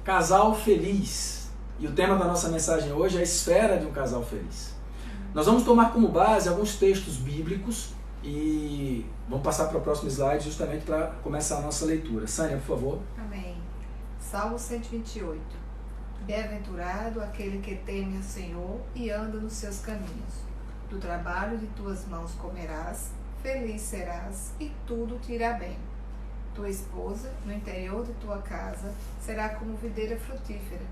casal feliz. E o tema da nossa mensagem hoje é a esfera de um casal feliz. Nós vamos tomar como base alguns textos bíblicos e vamos passar para o próximo slide justamente para começar a nossa leitura. Sânia, por favor. Amém. Salmo 128. Bem-aventurado aquele que teme o Senhor e anda nos seus caminhos. Do trabalho de tuas mãos comerás, feliz serás e tudo te irá bem. Tua esposa, no interior de tua casa, será como videira frutífera.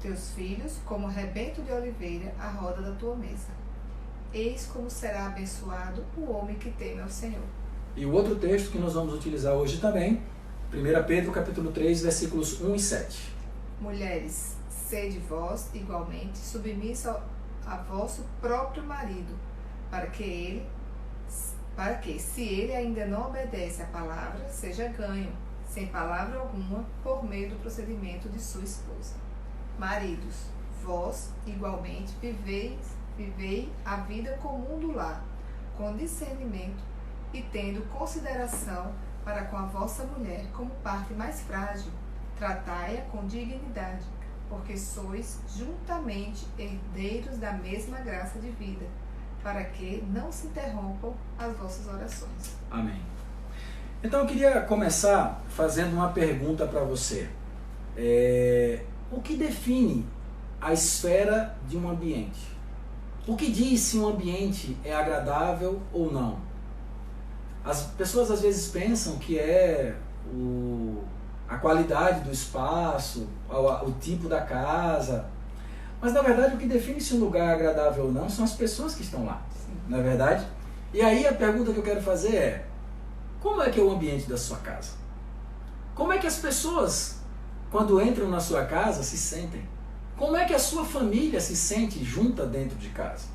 Teus filhos, como rebento de oliveira, à roda da tua mesa. Eis como será abençoado o homem que teme ao Senhor. E o outro texto que nós vamos utilizar hoje também, 1 Pedro capítulo 3, versículos 1 e 7. Mulheres, sede vós, igualmente, submissa a vosso próprio marido, para que, se ele ainda não obedece à palavra, seja ganho, sem palavra alguma, por meio do procedimento de sua esposa. Maridos, vós, igualmente, vivei a vida comum do lar, com discernimento e tendo consideração para com a vossa mulher como parte mais frágil. Tratai-a com dignidade, porque sois juntamente herdeiros da mesma graça de vida, para que não se interrompam as vossas orações. Amém. Então eu queria começar fazendo uma pergunta para você. O que define a esfera de um ambiente? O que diz se um ambiente é agradável ou não? As pessoas às vezes pensam que é a qualidade do espaço, o tipo da casa. Mas na verdade o que define se um lugar é agradável ou não são as pessoas que estão lá. Sim. Não é verdade? E aí a pergunta que eu quero fazer é: como é que é o ambiente da sua casa? Como é que as pessoas, quando entram na sua casa, se sentem? Como é que a sua família se sente junta dentro de casa?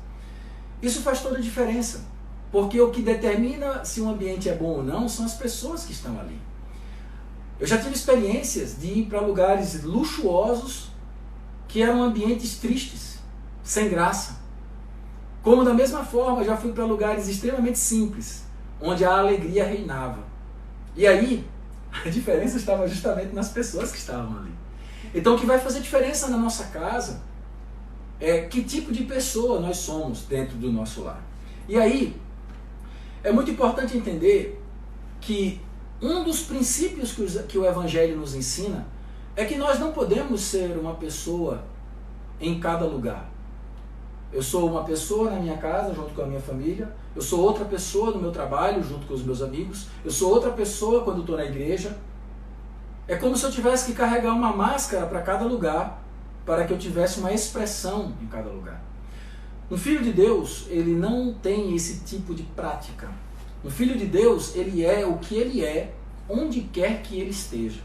Isso faz toda a diferença, porque o que determina se um ambiente é bom ou não são as pessoas que estão ali. Eu já tive experiências de ir para lugares luxuosos que eram ambientes tristes, sem graça. Como da mesma forma já fui para lugares extremamente simples, onde a alegria reinava. E aí, a diferença estava justamente nas pessoas que estavam ali. Então o que vai fazer diferença na nossa casa é que tipo de pessoa nós somos dentro do nosso lar. E aí, é muito importante entender que um dos princípios que o Evangelho nos ensina é que nós não podemos ser uma pessoa em cada lugar. Eu sou uma pessoa na minha casa, junto com a minha família. Eu sou outra pessoa no meu trabalho, junto com os meus amigos. Eu sou outra pessoa quando estou na igreja. É como se eu tivesse que carregar uma máscara para cada lugar, para que eu tivesse uma expressão em cada lugar. Um filho de Deus, ele não tem esse tipo de prática. Um filho de Deus, ele é o que ele é, onde quer que ele esteja.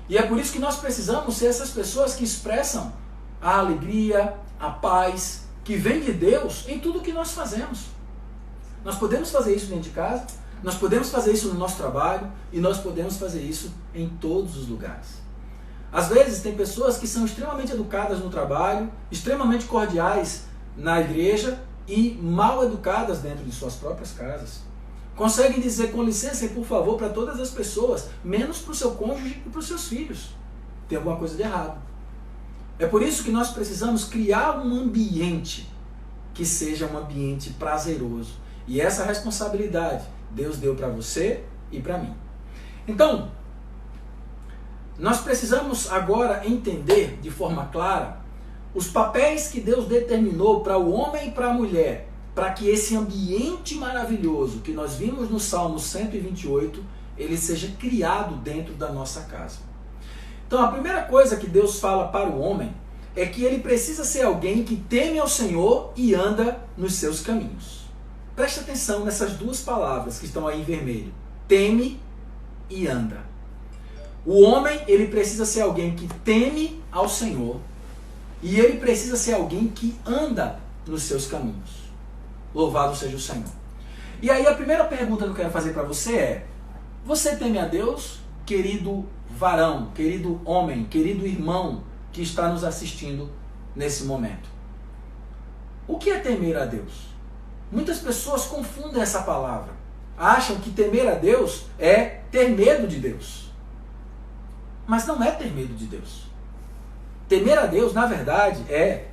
E é por isso que nós precisamos ser essas pessoas que expressam a alegria, a paz, que vem de Deus em tudo que nós fazemos. Nós podemos fazer isso dentro de casa, nós podemos fazer isso no nosso trabalho e nós podemos fazer isso em todos os lugares. Às vezes tem pessoas que são extremamente educadas no trabalho, extremamente cordiais na igreja e mal educadas dentro de suas próprias casas. Conseguem dizer com licença e por favor para todas as pessoas, menos para o seu cônjuge e para os seus filhos. Tem alguma coisa de errado. É por isso que nós precisamos criar um ambiente que seja um ambiente prazeroso. E essa responsabilidade Deus deu para você e para mim. Então, nós precisamos agora entender de forma clara os papéis que Deus determinou para o homem e para a mulher, para que esse ambiente maravilhoso que nós vimos no Salmo 128, ele seja criado dentro da nossa casa. Então, a primeira coisa que Deus fala para o homem é que ele precisa ser alguém que teme ao Senhor e anda nos seus caminhos. Preste atenção nessas duas palavras que estão aí em vermelho. Teme e anda. O homem, ele precisa ser alguém que teme ao Senhor e ele precisa ser alguém que anda nos seus caminhos. Louvado seja o Senhor. E aí a primeira pergunta que eu quero fazer para você é: você teme a Deus, querido varão, querido homem, querido irmão que está nos assistindo nesse momento? O que é temer a Deus? Muitas pessoas confundem essa palavra. Acham que temer a Deus é ter medo de Deus. Mas não é ter medo de Deus. Temer a Deus, na verdade, é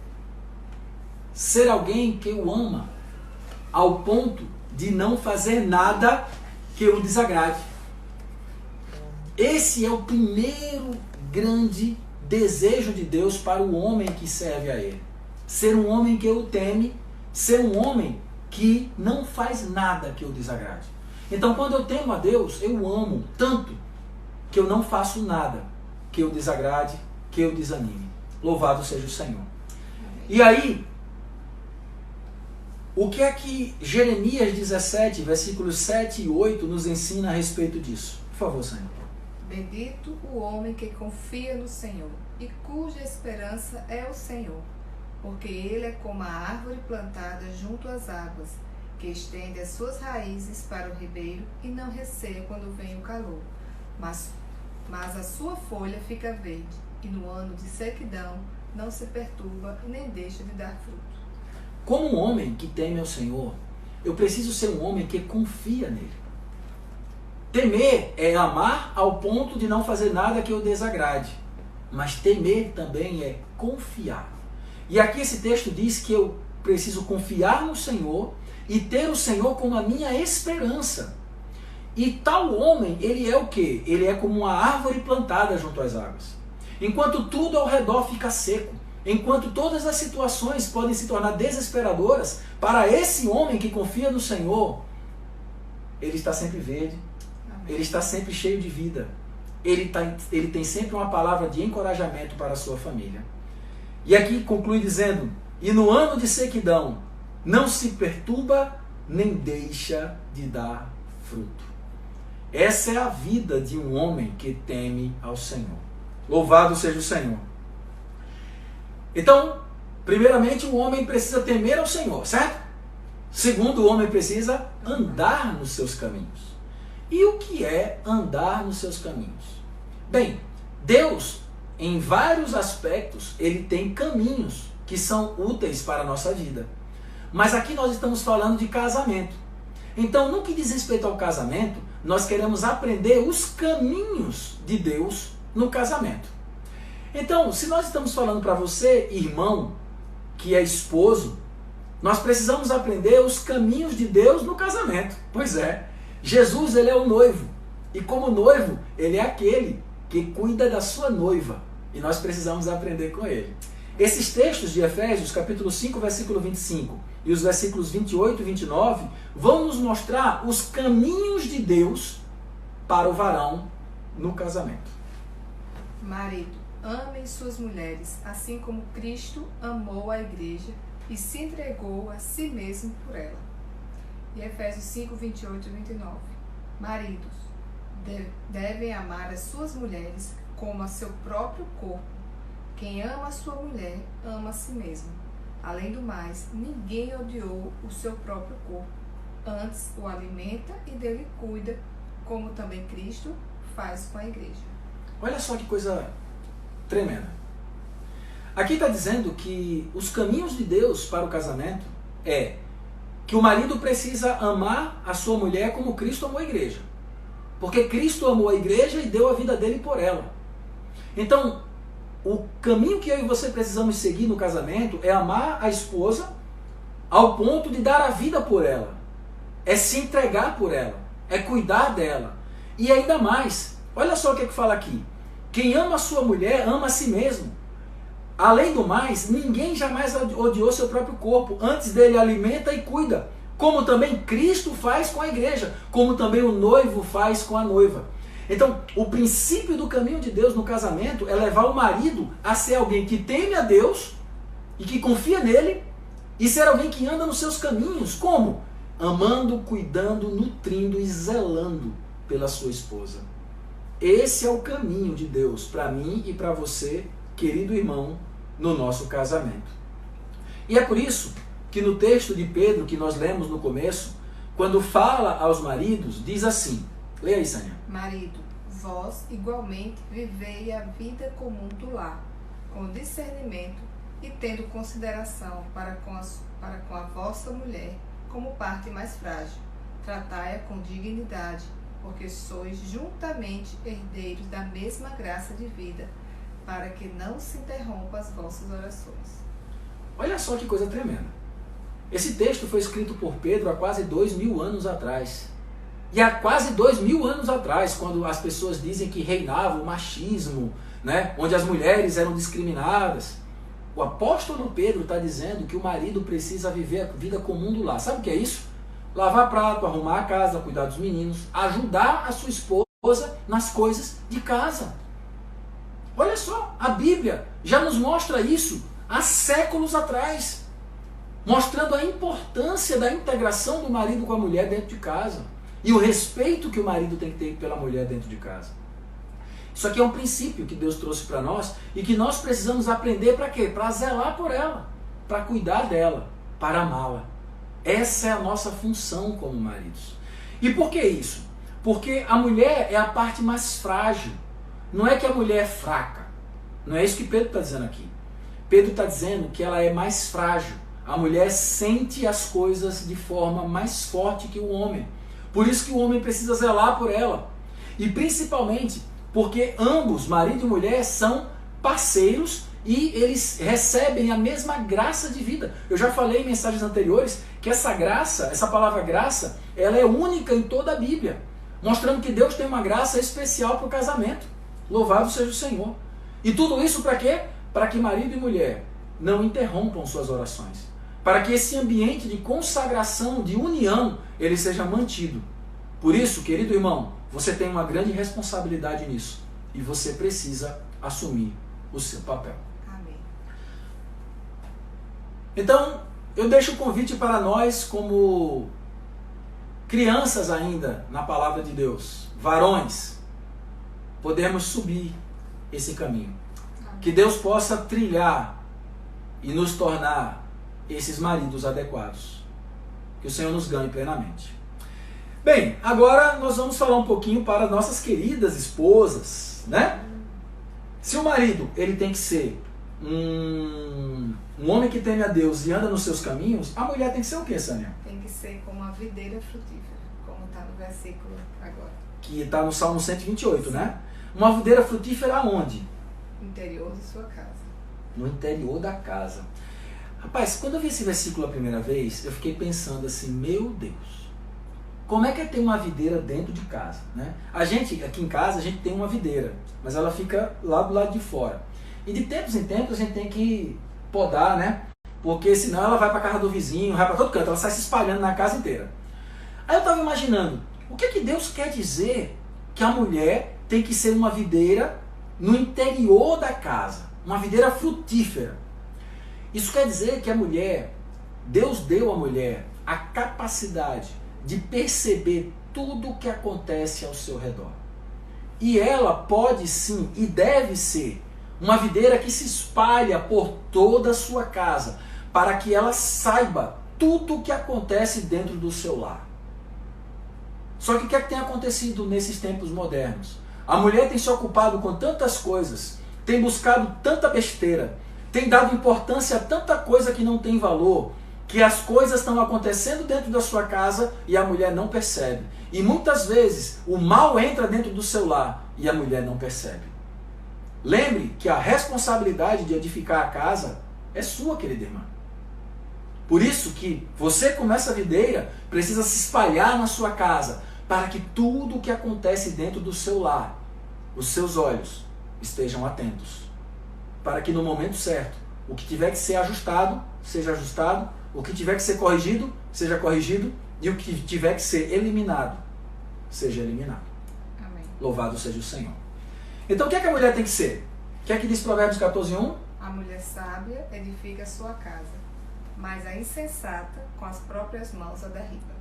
ser alguém que o ama ao ponto de não fazer nada que o desagrade. Esse é o primeiro grande desejo de Deus para o homem que serve a Ele. Ser um homem que o teme, ser um homem que não faz nada que o desagrade. Então, quando eu temo a Deus, eu o amo tanto que eu não faço nada que o desagrade, que o desanime. Louvado seja o Senhor. E aí, o que é que Jeremias 17, versículos 7 e 8 nos ensina a respeito disso? Por favor, Senhor. Bendito o homem que confia no Senhor e cuja esperança é o Senhor, porque ele é como a árvore plantada junto às águas, que estende as suas raízes para o ribeiro e não receia quando vem o calor, mas a sua folha fica verde, e no ano de sequidão não se perturba e nem deixa de dar fruto. Como um homem que teme ao Senhor, eu preciso ser um homem que confia nele. Temer é amar ao ponto de não fazer nada que o desagrade. Mas temer também é confiar. E aqui esse texto diz que eu preciso confiar no Senhor e ter o Senhor como a minha esperança. E tal homem, ele é o quê? Ele é como uma árvore plantada junto às águas. Enquanto tudo ao redor fica seco, enquanto todas as situações podem se tornar desesperadoras, para esse homem que confia no Senhor, ele está sempre verde, ele está sempre cheio de vida, ele tem sempre uma palavra de encorajamento para a sua família. E aqui conclui dizendo, e no ano de sequidão, não se perturba, nem deixa de dar fruto. Essa é a vida de um homem que teme ao Senhor. Louvado seja o Senhor. Então, primeiramente, o homem precisa temer ao Senhor, certo? Segundo, o homem precisa andar nos seus caminhos. E o que é andar nos seus caminhos? Bem, Deus, em vários aspectos, ele tem caminhos que são úteis para a nossa vida. Mas aqui nós estamos falando de casamento. Então, no que diz respeito ao casamento, nós queremos aprender os caminhos de Deus no casamento. Então, se nós estamos falando para você, irmão, que é esposo, nós precisamos aprender os caminhos de Deus no casamento. Pois é, Jesus, ele é o noivo. E como noivo, ele é aquele que cuida da sua noiva. E nós precisamos aprender com ele. Esses textos de Efésios, capítulo 5, versículo 25, e os versículos 28 e 29, vão nos mostrar os caminhos de Deus para o varão no casamento. Marido, amem suas mulheres, assim como Cristo amou a igreja e se entregou a si mesmo por ela. E Efésios 5, 28 e 29. Maridos, devem amar as suas mulheres como a seu próprio corpo. Quem ama a sua mulher, ama a si mesmo. Além do mais, ninguém odiou o seu próprio corpo. Antes o alimenta e dele cuida, como também Cristo faz com a igreja. Olha só que coisa tremenda. Aqui está dizendo que os caminhos de Deus para o casamento é que o marido precisa amar a sua mulher como Cristo amou a igreja. Porque Cristo amou a igreja e deu a vida dele por ela. Então, o caminho que eu e você precisamos seguir no casamento é amar a esposa ao ponto de dar a vida por ela. É se entregar por ela. É cuidar dela. E ainda mais, olha só o que fala aqui. Quem ama a sua mulher, ama a si mesmo. Além do mais, ninguém jamais odiou seu próprio corpo. Antes dele alimenta e cuida. Como também Cristo faz com a igreja. Como também o noivo faz com a noiva. Então, o princípio do caminho de Deus no casamento é levar o marido a ser alguém que teme a Deus e que confia nele e ser alguém que anda nos seus caminhos. Como? Amando, cuidando, nutrindo e zelando pela sua esposa. Esse é o caminho de Deus para mim e para você, querido irmão, no nosso casamento. E é por isso que no texto de Pedro que nós lemos no começo, quando fala aos maridos, diz assim, leia aí, Sânia. Marido, vós igualmente vivei a vida comum do lar, com discernimento e tendo consideração para com a vossa mulher como parte mais frágil. Tratai-a com dignidade, porque sois juntamente herdeiros da mesma graça de vida, para que não se interrompam as vossas orações. Olha só que coisa tremenda. Esse texto foi escrito por Pedro há quase 2000 anos atrás. E há quase 2000 anos atrás, quando as pessoas dizem que reinava o machismo, né, onde as mulheres eram discriminadas, o apóstolo Pedro está dizendo que o marido precisa viver a vida comum do lar. Sabe o que é isso? Lavar prato, arrumar a casa, cuidar dos meninos, ajudar a sua esposa nas coisas de casa. Olha só, a Bíblia já nos mostra isso há séculos atrás, mostrando a importância da integração do marido com a mulher dentro de casa e o respeito que o marido tem que ter pela mulher dentro de casa. Isso aqui é um princípio que Deus trouxe para nós e que nós precisamos aprender para quê? Para zelar por ela, para cuidar dela, para amá-la. Essa é a nossa função como maridos. E por que isso? Porque a mulher é a parte mais frágil. Não é que a mulher é fraca. Não é isso que Pedro está dizendo aqui. Pedro está dizendo que ela é mais frágil. A mulher sente as coisas de forma mais forte que o homem. Por isso que o homem precisa zelar por ela. E principalmente porque ambos, marido e mulher, são parceiros e eles recebem a mesma graça de vida. Eu já falei em mensagens anteriores que essa graça, essa palavra graça, ela é única em toda a Bíblia, mostrando que Deus tem uma graça especial para o casamento. Louvado seja o Senhor. E tudo isso para quê? Para que marido e mulher não interrompam suas orações. Para que esse ambiente de consagração, de união, ele seja mantido. Por isso, querido irmão, você tem uma grande responsabilidade nisso. E você precisa assumir o seu papel. Amém. Então, eu deixo o convite para nós, como crianças ainda na palavra de Deus, varões, podemos subir esse caminho. Amém. Que Deus possa trilhar e nos tornar esses maridos adequados. Que o Senhor nos ganhe plenamente. Bem, agora nós vamos falar um pouquinho para nossas queridas esposas, né? Se o marido, ele tem que ser um homem que teme a Deus e anda nos seus caminhos, a mulher tem que ser o quê, Sânia? Tem que ser como a videira frutífera, como está no versículo agora. Que está no Salmo 128, né? Uma videira frutífera aonde? No interior de sua casa. No interior da casa. Rapaz, quando eu vi esse versículo a primeira vez, eu fiquei pensando assim, meu Deus, como é que é ter uma videira dentro de casa, né? A gente, aqui em casa, a gente tem uma videira, mas ela fica lá do lado de fora. E de tempos em tempos a gente tem que podar, né? Porque senão ela vai para a casa do vizinho, vai para todo canto, ela sai se espalhando na casa inteira. Aí eu estava imaginando, o que Deus quer dizer que a mulher tem que ser uma videira no interior da casa, uma videira frutífera? Isso quer dizer que a mulher, Deus deu à mulher a capacidade de perceber tudo o que acontece ao seu redor. E ela pode sim e deve ser uma videira que se espalha por toda a sua casa, para que ela saiba tudo o que acontece dentro do seu lar. Só que o que é que tem acontecido nesses tempos modernos? A mulher tem se ocupado com tantas coisas, tem buscado tanta besteira, tem dado importância a tanta coisa que não tem valor, que as coisas estão acontecendo dentro da sua casa e a mulher não percebe. E muitas vezes o mal entra dentro do seu lar e a mulher não percebe. Lembre que a responsabilidade de edificar a casa é sua, querida irmã. Por isso que você, como essa videira, precisa se espalhar na sua casa, para que tudo o que acontece dentro do seu lar, os seus olhos estejam atentos. Para que no momento certo, o que tiver que ser ajustado, seja ajustado, o que tiver que ser corrigido, seja corrigido, e o que tiver que ser eliminado, seja eliminado. Amém. Louvado seja o Senhor. Então o que é que a mulher tem que ser? O que é que diz Provérbios 14:1? A mulher sábia edifica a sua casa, mas a insensata com as próprias mãos a derriba.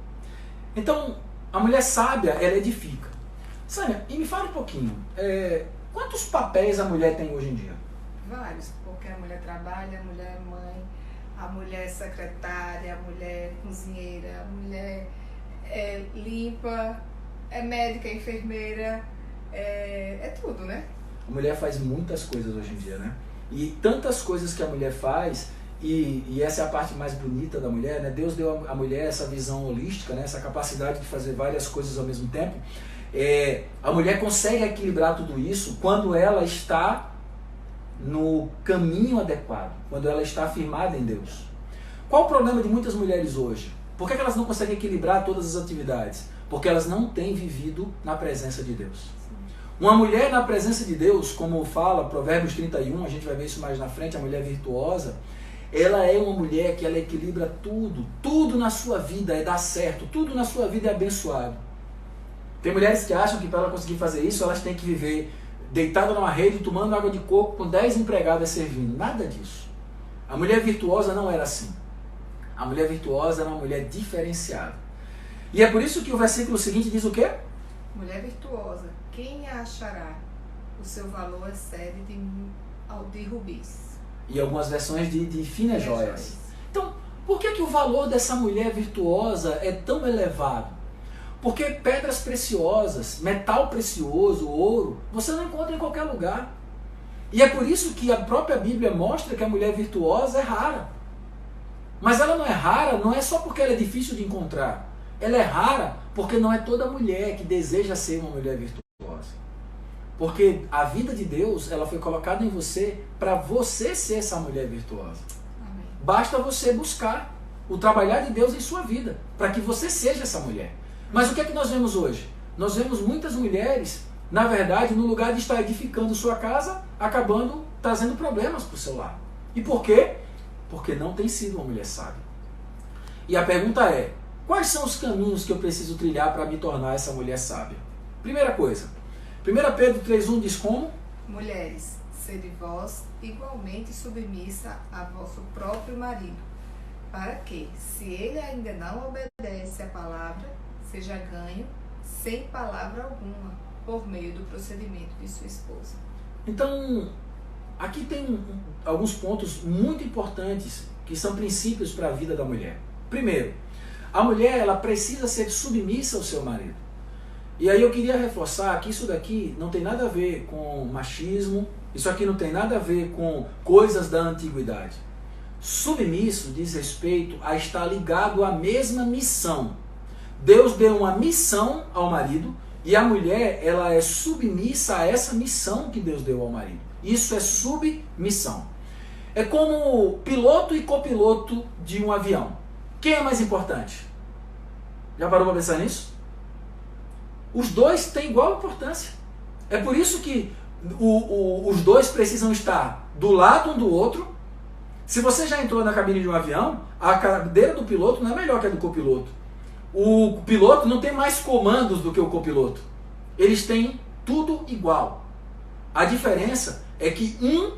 Então, a mulher sábia, ela edifica. Sânia, e me fala um pouquinho, quantos papéis a mulher tem hoje em dia? Vários, porque a mulher trabalha, a mulher é mãe, a mulher é secretária, a mulher é cozinheira, a mulher é limpa, é médica, é enfermeira, é tudo, né? A mulher faz muitas coisas hoje em dia, né? E tantas coisas que a mulher faz, e essa é a parte mais bonita da mulher, né? Deus deu à mulher essa visão holística, né? Essa capacidade de fazer várias coisas ao mesmo tempo. A mulher consegue equilibrar tudo isso quando ela está no caminho adequado, quando ela está firmada em Deus. Qual o problema de muitas mulheres hoje? Por que elas não conseguem equilibrar todas as atividades? Porque elas não têm vivido na presença de Deus. Uma mulher na presença de Deus, como fala Provérbios 31, a gente vai ver isso mais na frente, a mulher virtuosa, ela é uma mulher que ela equilibra tudo. Tudo na sua vida é dar certo, tudo na sua vida é abençoado. Tem mulheres que acham que para ela conseguir fazer isso, elas têm que viver deitada numa rede, tomando água de coco, com 10 empregadas servindo. Nada disso. A mulher virtuosa não era assim. A mulher virtuosa era uma mulher diferenciada. E é por isso que o versículo seguinte diz o quê? Mulher virtuosa, quem a achará? O seu valor excede de rubis. E algumas versões de finas joias. Então, por que o valor dessa mulher virtuosa é tão elevado? Porque pedras preciosas, metal precioso, ouro, você não encontra em qualquer lugar. E é por isso que a própria Bíblia mostra que a mulher virtuosa é rara. Mas ela não é rara, não é só porque ela é difícil de encontrar. Ela é rara porque não é toda mulher que deseja ser uma mulher virtuosa. Porque a vida de Deus, ela foi colocada em você para você ser essa mulher virtuosa. Amém. Basta você buscar o trabalhar de Deus em sua vida, para que você seja essa mulher. Mas o que é que nós vemos hoje? Nós vemos muitas mulheres, na verdade, no lugar de estar edificando sua casa, acabando trazendo problemas para o seu lar. E por quê? Porque não tem sido uma mulher sábia. E a pergunta é, quais são os caminhos que eu preciso trilhar para me tornar essa mulher sábia? Primeira coisa, 1 Pedro 3,1 diz como? Mulheres, sede vós igualmente submissa a vosso próprio marido, para que, se ele ainda não obedece à palavra, seja ganho sem palavra alguma, por meio do procedimento de sua esposa. Então, aqui tem alguns pontos muito importantes que são princípios para a vida da mulher. Primeiro, a mulher ela precisa ser submissa ao seu marido. E aí eu queria reforçar que isso daqui não tem nada a ver com machismo, isso aqui não tem nada a ver com coisas da antiguidade. Submisso diz respeito a estar ligado à mesma missão. Deus deu uma missão ao marido e a mulher ela é submissa a essa missão que Deus deu ao marido. Isso é submissão. É como piloto e copiloto de um avião. Quem é mais importante? Já parou para pensar nisso? Os dois têm igual importância. É por isso que os dois precisam estar do lado um do outro. Se você já entrou na cabine de um avião, a cadeira do piloto não é melhor que a do copiloto. O piloto não tem mais comandos do que o copiloto. Eles têm tudo igual. A diferença é que um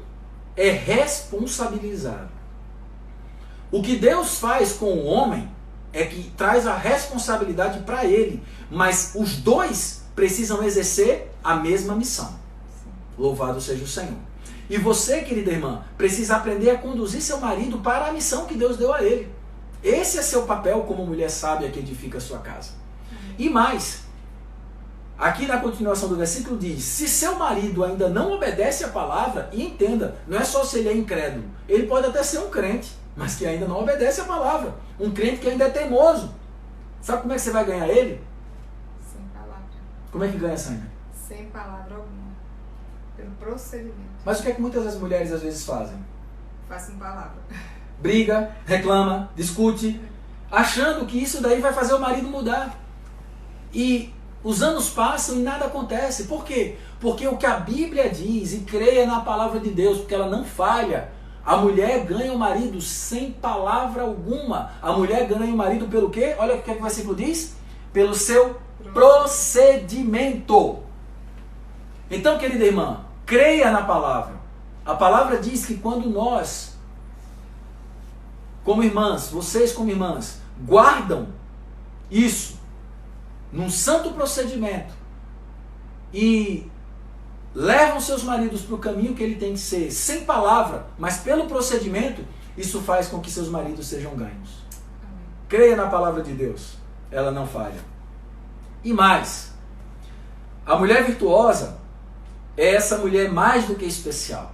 é responsabilizado. O que Deus faz com o homem é que traz a responsabilidade para ele, mas os dois precisam exercer a mesma missão. Louvado seja o Senhor. E você, querida irmã, precisa aprender a conduzir seu marido para a missão que Deus deu a ele. Esse é seu papel como mulher sábia que edifica a sua casa. E mais, aqui na continuação do versículo diz, se seu marido ainda não obedece à palavra, e entenda, não é só se ele é incrédulo, ele pode até ser um crente, mas que ainda não obedece à palavra. Um crente que ainda é teimoso. Sabe como é que você vai ganhar ele? Sem palavra. Como é que ganha, Sânia? Sem palavra alguma. Pelo procedimento. Mas o que é que muitas das mulheres às vezes fazem? Façam palavra. Briga, reclama, discute, achando que isso daí vai fazer o marido mudar. E os anos passam e nada acontece. Por quê? Porque o que a Bíblia diz, e creia na palavra de Deus, porque ela não falha, a mulher ganha o marido sem palavra alguma. A mulher ganha o marido pelo quê? Olha o que o versículo diz. Pelo seu procedimento. Então, querida irmã, creia na palavra. A palavra diz que quando nós, como irmãs, vocês como irmãs, guardam isso num santo procedimento e levam seus maridos para o caminho que ele tem que ser, sem palavra, mas pelo procedimento, isso faz com que seus maridos sejam ganhos. Amém. Creia na palavra de Deus, ela não falha. E mais, a mulher virtuosa é essa mulher mais do que especial.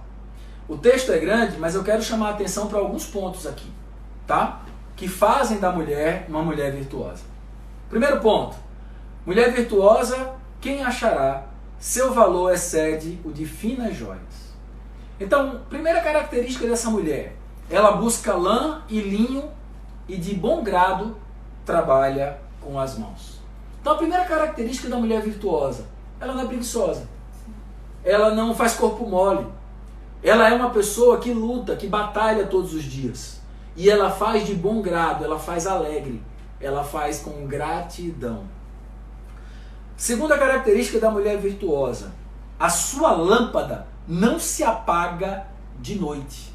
O texto é grande, mas eu quero chamar a atenção para alguns pontos aqui, tá? Que fazem da mulher uma mulher virtuosa. Primeiro ponto, mulher virtuosa, quem achará? Seu valor excede o de finas joias. Então, primeira característica dessa mulher, ela busca lã e linho e de bom grado trabalha com as mãos. Então, a primeira característica da mulher virtuosa, ela não é preguiçosa. Ela não faz corpo mole. Ela é uma pessoa que luta, que batalha todos os dias. E ela faz de bom grado, ela faz alegre, ela faz com gratidão. Segunda característica da mulher virtuosa, a sua lâmpada não se apaga de noite.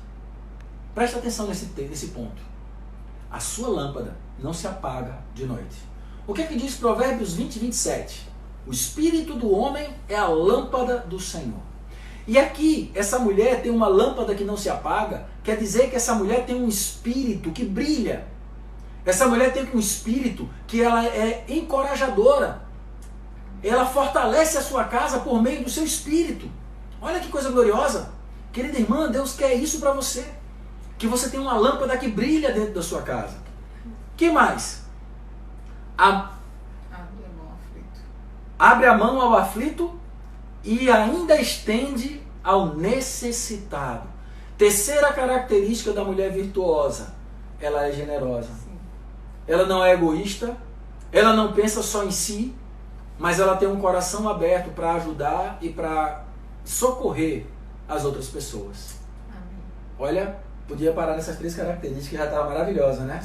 Preste atenção nesse ponto. A sua lâmpada não se apaga de noite. O que é que diz Provérbios 20, 27? O espírito do homem é a lâmpada do Senhor. E aqui, essa mulher tem uma lâmpada que não se apaga, quer dizer que essa mulher tem um espírito que brilha. Essa mulher tem um espírito que ela é encorajadora. Ela fortalece a sua casa por meio do seu espírito. Olha que coisa gloriosa. Querida irmã, Deus quer isso para você. Que você tenha uma lâmpada que brilha dentro da sua casa. Que mais? Abre a mão ao aflito e ainda estende ao necessitado. Terceira característica da mulher virtuosa, ela é generosa. Sim. Ela não é egoísta, ela não pensa só em si, mas ela tem um coração aberto para ajudar e para socorrer as outras pessoas. Amém. Olha, podia parar nessas 3 características que já estava maravilhosa, né?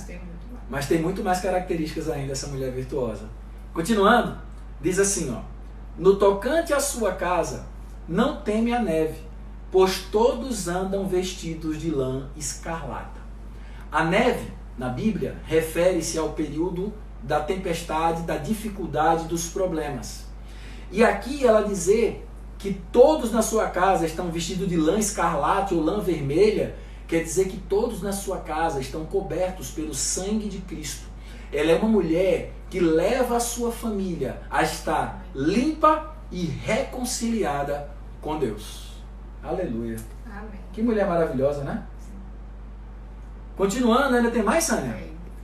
Mas tem muito mais características ainda essa mulher virtuosa. Continuando, diz assim, ó: no tocante à sua casa, não teme a neve, pois todos andam vestidos de lã escarlata. A neve, na Bíblia, refere-se ao período da tempestade, da dificuldade, dos problemas. E aqui ela dizer que todos na sua casa estão vestidos de lã escarlate ou lã vermelha, quer dizer que todos na sua casa estão cobertos pelo sangue de Cristo. Ela é uma mulher que leva a sua família a estar limpa e reconciliada com Deus. Aleluia. Amém. Que mulher maravilhosa, né? Sim. Continuando, ainda tem mais, Sânia?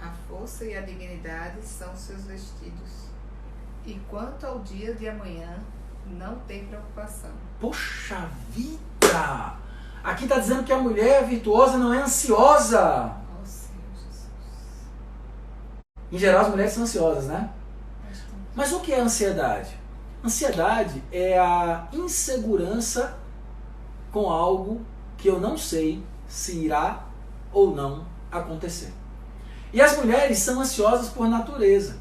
A força e a dignidade são seus vestidos. E quanto ao dia de amanhã, não tem preocupação. Poxa vida! Aqui está dizendo que a mulher virtuosa não é ansiosa. Oh, Senhor Jesus. Em geral, as mulheres são ansiosas, né? Mas o que é ansiedade? Ansiedade é a insegurança com algo que eu não sei se irá ou não acontecer. E as mulheres são ansiosas por natureza.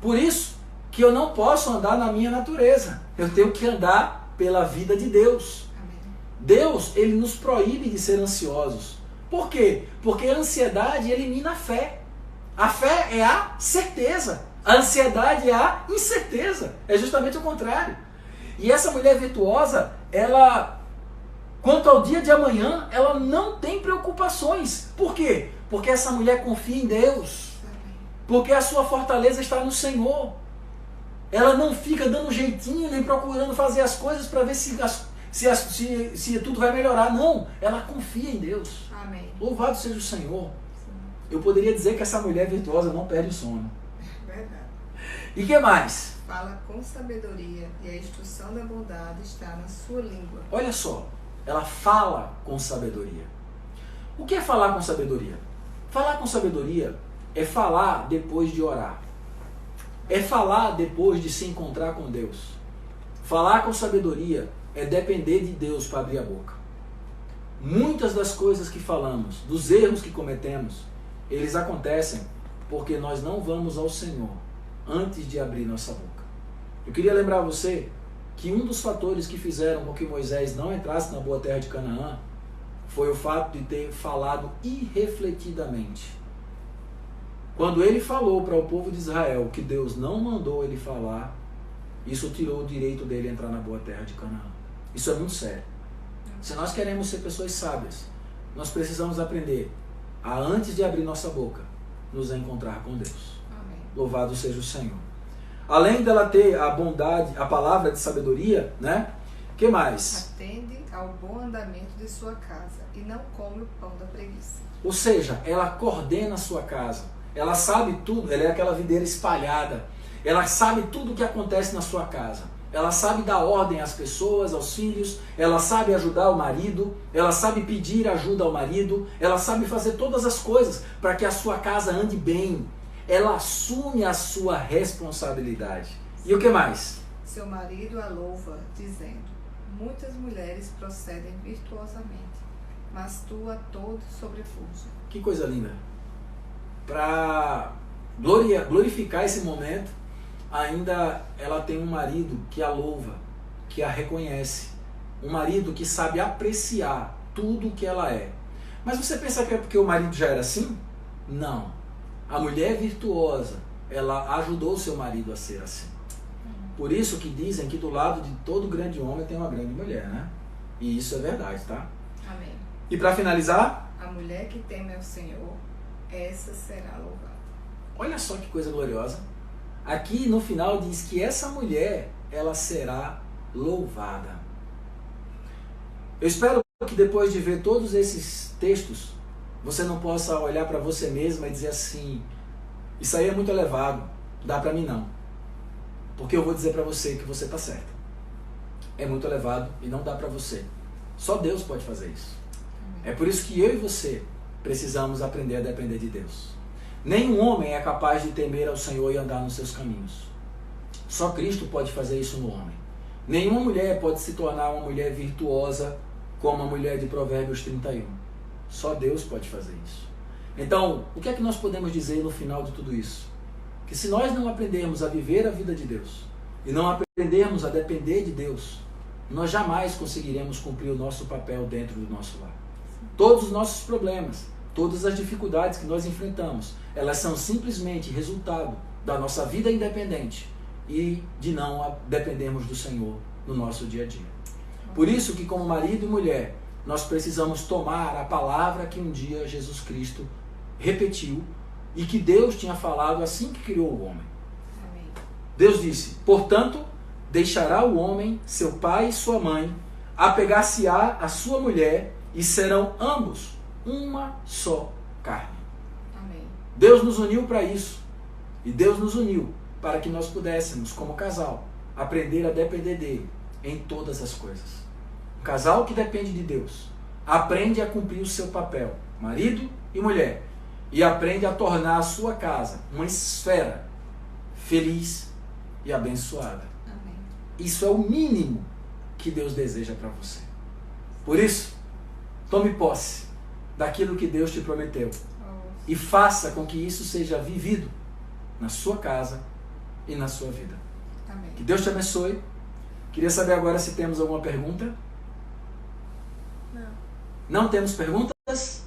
Por isso que eu não posso andar na minha natureza. Eu tenho que andar pela vida de Deus. Deus, ele nos proíbe de ser ansiosos. Por quê? Porque a ansiedade elimina a fé. A fé é a certeza. A ansiedade é a incerteza. É justamente o contrário. E essa mulher virtuosa, ela, quanto ao dia de amanhã, ela não tem preocupações. Por quê? Porque essa mulher confia em Deus. Porque a sua fortaleza está no Senhor. Ela não fica dando jeitinho, nem procurando fazer as coisas para ver se tudo vai melhorar. Não, ela confia em Deus. Amém. Louvado seja o Senhor. Sim. Eu poderia dizer que essa mulher virtuosa não perde o sono. Verdade. E que mais? Fala com sabedoria e a instrução da bondade está na sua língua. Olha só, ela fala com sabedoria. O que é falar com sabedoria? Falar com sabedoria é falar depois de orar. É falar depois de se encontrar com Deus. Falar com sabedoria é depender de Deus para abrir a boca. Muitas das coisas que falamos, dos erros que cometemos, eles acontecem porque nós não vamos ao Senhor antes de abrir nossa boca. Eu queria lembrar você que um dos fatores que fizeram com que Moisés não entrasse na boa terra de Canaã foi o fato de ter falado irrefletidamente. Quando ele falou para o povo de Israel que Deus não mandou ele falar, isso tirou o direito dele entrar na boa terra de Canaã. Isso é muito sério. Se nós queremos ser pessoas sábias, nós precisamos aprender a, antes de abrir nossa boca, nos encontrar com Deus. Amém. Louvado seja o Senhor. Além dela ter a bondade, a palavra de sabedoria, né? Que mais? Atende ao bom andamento de sua casa e não come o pão da preguiça. Ou seja, ela coordena a sua casa. Ela sabe tudo, ela é aquela videira espalhada. Ela sabe tudo o que acontece na sua casa. ela sabe dar ordem às pessoas, aos filhos, ela sabe ajudar o marido, ela sabe pedir ajuda ao marido, ela sabe fazer todas as coisas para que a sua casa ande bem. Ela assume a sua responsabilidade. E o que mais? Seu marido a louva, dizendo: muitas mulheres procedem virtuosamente, mas tu a todos sobrepuja. Que coisa linda. Para glorificar esse momento, ainda ela tem um marido que a louva, que a reconhece. Um marido que sabe apreciar tudo o que ela é. Mas você pensa que é porque o marido já era assim? Não. A mulher virtuosa, ela ajudou seu marido a ser assim. Por isso que dizem que do lado de todo grande homem tem uma grande mulher, né? E isso é verdade, tá? Amém. E para finalizar, a mulher que teme ao Senhor, essa será louvada. Olha só que coisa gloriosa. Aqui no final diz que essa mulher, ela será louvada. Eu espero que depois de ver todos esses textos, você não possa olhar para você mesma e dizer assim: isso aí é muito elevado, dá para mim não. Porque eu vou dizer para você que você está certo. É muito elevado e não dá para você. Só Deus pode fazer isso. É por isso que eu e você precisamos aprender a depender de Deus. Nenhum homem é capaz de temer ao Senhor e andar nos seus caminhos. Só Cristo pode fazer isso no homem. Nenhuma mulher pode se tornar uma mulher virtuosa como a mulher de Provérbios 31. Só Deus pode fazer isso. Então, o que é que nós podemos dizer no final de tudo isso? Que se nós não aprendermos a viver a vida de Deus e não aprendermos a depender de Deus, nós jamais conseguiremos cumprir o nosso papel dentro do nosso lar. Todos os nossos problemas, todas as dificuldades que nós enfrentamos, elas são simplesmente resultado da nossa vida independente e de não dependermos do Senhor no nosso dia a dia. Por isso que, como marido e mulher, nós precisamos tomar a palavra que um dia Jesus Cristo repetiu e que Deus tinha falado assim que criou o homem. Amém. Deus disse: portanto, deixará o homem seu pai e sua mãe, apegar-se-á a sua mulher, e serão ambos uma só carne. Amém. Deus nos uniu para isso. E Deus nos uniu para que nós pudéssemos, como casal, aprender a depender dele em todas as coisas. Um casal que depende de Deus aprende a cumprir o seu papel, marido e mulher, e aprende a tornar a sua casa uma esfera feliz e abençoada. Amém. Isso é o mínimo que Deus deseja para você. Por isso, tome posse daquilo que Deus te prometeu e faça com que isso seja vivido na sua casa e na sua vida. Amém. Que Deus te abençoe. Queria saber agora se temos alguma pergunta. Não temos perguntas?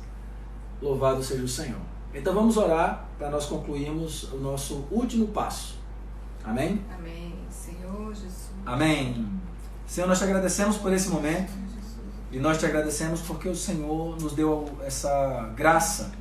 Louvado seja o Senhor. Então vamos orar para nós concluirmos o nosso último passo. Amém? Amém. Senhor Jesus. Amém. Senhor, nós te agradecemos por esse momento e nós te agradecemos porque o Senhor nos deu essa graça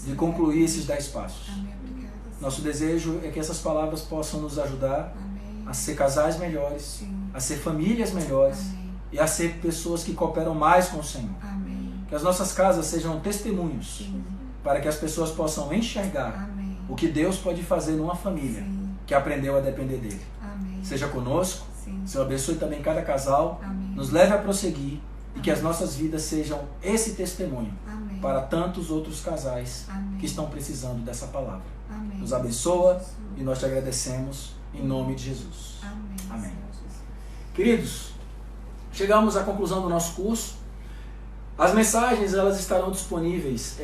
de concluir esses 10 passos. Amém. Obrigada. Nosso desejo é que essas palavras possam nos ajudar Amém. a ser casais melhores, Sim. a ser famílias melhores Amém. e a ser pessoas que cooperam mais com o Senhor. Amém. Que as nossas casas sejam testemunhos Sim. para que as pessoas possam enxergar Amém. o que Deus pode fazer numa família Sim. que aprendeu a depender dele. Amém. Seja conosco, Sim. Senhor, abençoe também cada casal, Amém. nos leve a prosseguir e que as nossas vidas sejam esse testemunho Amém. para tantos outros casais Amém. que estão precisando dessa palavra. Amém. Nos abençoa Jesus. e nós te agradecemos em nome de Jesus. Amém. Amém. Senhor Jesus. Queridos, chegamos à conclusão do nosso curso. As mensagens elas estarão disponíveis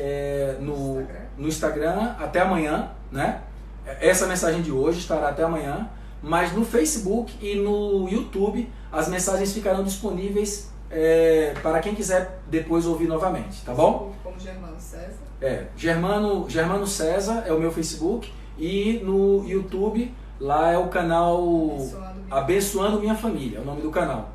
no Instagram até amanhã, né? Essa mensagem de hoje estará até amanhã, mas no Facebook e no YouTube as mensagens ficarão disponíveis para quem quiser depois ouvir novamente, tá bom? Como Germano César. Germano César é o meu Facebook e no YouTube lá é o canal Abençoando Minha Família, é o nome do canal.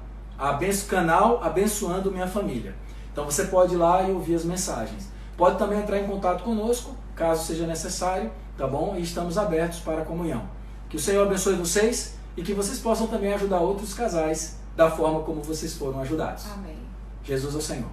Canal Abençoando Minha Família. Então você pode ir lá e ouvir as mensagens. Pode também entrar em contato conosco, caso seja necessário, tá bom? E estamos abertos para a comunhão. Que o Senhor abençoe vocês e que vocês possam também ajudar outros casais da forma como vocês foram ajudados. Amém. Jesus é o Senhor.